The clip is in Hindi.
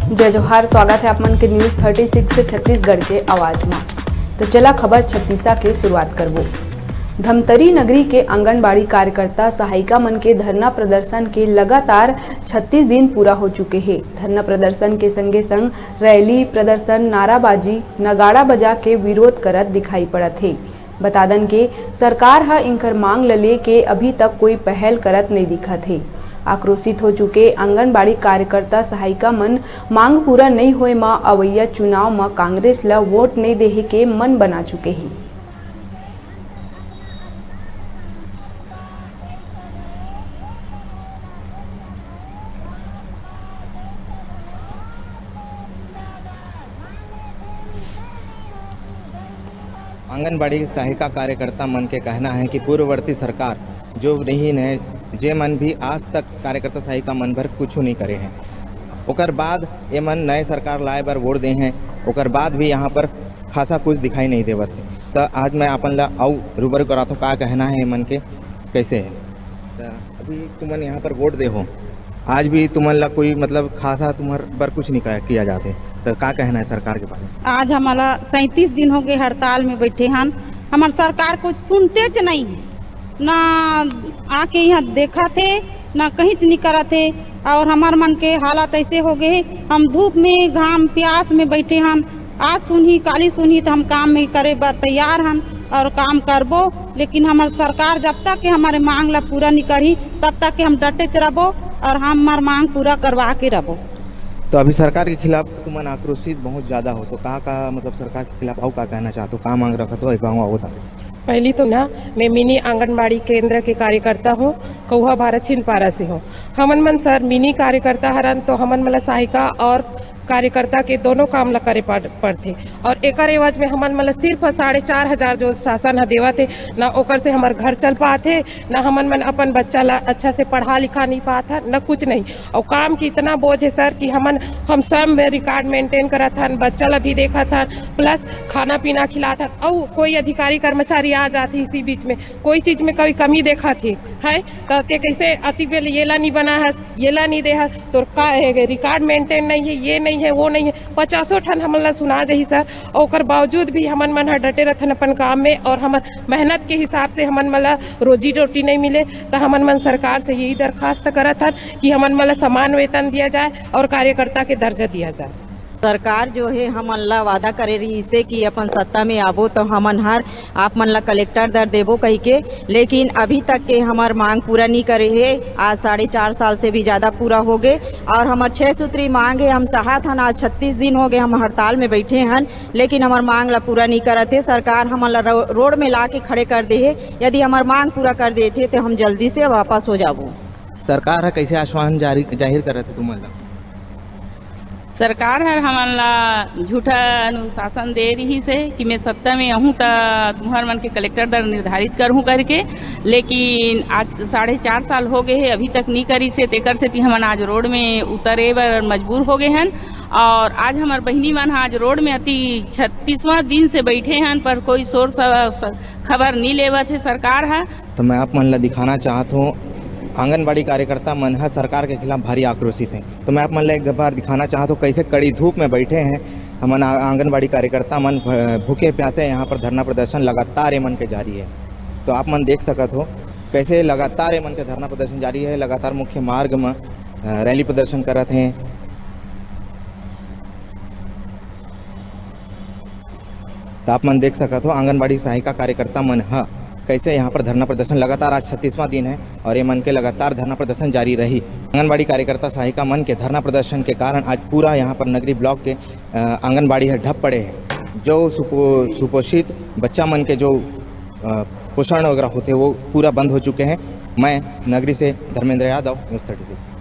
जय जोहार। स्वागत है आप मन के न्यूज़ 36 से छत्तीसगढ़ के आवाज में। तो चला खबर छत्तीसा के शुरुआत करबो। धमतरी नगरी के आंगनबाड़ी कार्यकर्ता सहायिका मन के धरना प्रदर्शन के लगातार 36 दिन पूरा हो चुके हैं। धरना प्रदर्शन के संगे संग रैली प्रदर्शन नाराबाजी नगाड़ा बजा के विरोध करत दिखाई पड़त है। बतादन के सरकार हा इनकर मांग ले के अभी तक कोई पहल करत नहीं दिखत है। आक्रोशित हो चुके आंगनबाड़ी कार्यकर्ता सहायिका मन मांग पूरा नहीं होए मा अवैया चुनाव में कांग्रेस ला वोट नहीं देहे के मन बना चुके हैं। आंगनबाड़ी सहायिका कार्यकर्ता मन के कहना है कि पूर्ववर्ती सरकार जो रही है जे मन भी आज तक कार्यकर्ता सहायिका मन भर कुछ नहीं करे हैं। ओकर बाद ये मन नए सरकार लाए बर वोट दे हैं, ओकर बाद भी यहाँ पर खासा कुछ दिखाई नहीं देवत। तो आज मैं अपन ला आउ रूबरू कराता हूँ का कहना है मन के कैसे है। तो अभी तुमन यहाँ पर वोट दे हो, आज भी तुमन ला कोई मतलब खासा तुम्हार पर कुछ नहीं किया जाते, तो का कहना है सरकार के बारे में? आज हमारा 37 दिन हो गए हड़ताल में बैठे हन। हमार सरकार कुछ सुनते च नहीं है, ना आके यहाँ देखा थे ना कहीं नहीं करा थे। और हमार मन के हालात ऐसे हो गए, हम धूप में घाम प्यास में बैठे हन। आज सुनही काली सुनही तो हम काम में करे बर तैयार हन और काम करबो, लेकिन हमार सरकार जब तक के हमारे मांग ला पूरा नहीं करी तब तक के हम डटे च रहो और हमार मांग पूरा करवा के रहो। तो अभी सरकार के खिलाफ तुमन आक्रोशित बहुत ज़्यादा हो, तो का मतलब सरकार के खिलाफ आओ का कहना चाहते हो, का मांग रखा तो गाँव आओ था? पहली तो ना मैं मिनी आंगनबाड़ी केंद्र के कार्यकर्ता हूँ, कौहा भारत छिंदपारा से हूँ। हमन मन सर मिनी कार्यकर्ता हरन तो हमन मला सहायिका और कार्यकर्ता के दोनों काम ला करे पड़ते और एक एवज में हमन मतलब सिर्फ 4,500 जो शासन देवा थे ना ओकर से हमार घर चल पाते, ना हमन मन अपन बच्चा ला अच्छा से पढ़ा लिखा नहीं पाता, न कुछ नहीं। और काम की इतना बोझ है सर कि हम स्वयं रिकॉर्ड मेंटेन करा था, बच्चा ला भी देखा था, प्लस खाना पीना खिला था। और कोई अधिकारी कर्मचारी आ जाती इसी बीच में कोई चीज में कोई कमी देखा थी है तो कैसे अति बेल ये ला नहीं बना है, ये ला नहीं दे है, तो रिकॉर्ड मेंटेन नहीं है, ये नहीं है, वो नहीं है। 50 ठन हमन ला सुना जही सर, और ओकर बावजूद भी हमन मन डटे रहथन अपन काम में और हमर मेहनत के हिसाब से हमन मला रोजी रोटी नहीं मिले। तो हमन मन सरकार से यही दरखास्त करत हन कि हमन मला समान वेतन दिया जाए और कार्यकर्ता के दर्जा दिया जाए। सरकार जो है हमन ला वादा करे रही इसे कि अपन सत्ता में आबो तो हमन हर आप मन ला कलेक्टर दर देबो कही के, लेकिन अभी तक के हमार मांग पूरा नहीं करे है। आज 4.5 साल से भी ज़्यादा पूरा हो गए और हमार 6 सूत्री मांग है। हम चाहत हन, आज 36 दिन हो गए हम हड़ताल में बैठे हन, लेकिन हमार मांग ला पूरा नहीं करते। सरकार हमन ला रोड में ला के खड़े कर दे है। यदि हमार मांग पूरा कर देते तो हम जल्दी से वापस हो जाबो। सरकार है कैसे आश्वासन जाहिर कर रहे थे तुमन ला? सरकार हर हमन ला झूठा अनुशासन दे रही से कि मैं सत्ता में आहूँ तो तुम्हार मन के कलेक्टर दर निर्धारित करूँ करके, लेकिन आज 4.5 साल हो गए हैं अभी तक नहीं करी से। तेकर से हमन आज रोड में उतरे बर मजबूर हो गए हैं और आज हमार बहिनी मन आज रोड में अति 36वां दिन से बैठे हैं, पर कोई शोर खबर नहीं लेवत है सरकार है। तो मैं आप मन ला दिखाना चाहता हूँ आंगनबाड़ी कार्यकर्ता मन है सरकार के खिलाफ भारी आक्रोशित हैं। तो मैं आप मन ला एक बार दिखाना चाहता हूँ कैसे कड़ी धूप में बैठे हैं हमन आंगनबाड़ी कार्यकर्ता मन भूखे प्यासे यहाँ पर धरना प्रदर्शन लगातार ये मन के जारी है। तो आप मन देख सकत हो कैसे लगातार ये मन के धरना प्रदर्शन जारी है। लगातार मुख्य मार्ग में रैली प्रदर्शन करत हैं। तो आप मन देख सकत हो आंगनबाड़ी सहायिका कार्यकर्ता मन है कैसे यहाँ पर धरना प्रदर्शन लगातार आज 36वां दिन है और ये मन के लगातार धरना प्रदर्शन जारी रही। आंगनबाड़ी कार्यकर्ता सहायिका मन के धरना प्रदर्शन के कारण आज पूरा यहाँ पर नगरी ब्लॉक के आंगनबाड़ी है ढप पड़े हैं। जो सुपोषित बच्चा मन के जो पोषण वगैरह होते वो पूरा बंद हो चुके हैं। मैं नगरी से धर्मेंद्र यादव, न्यूज़ 36।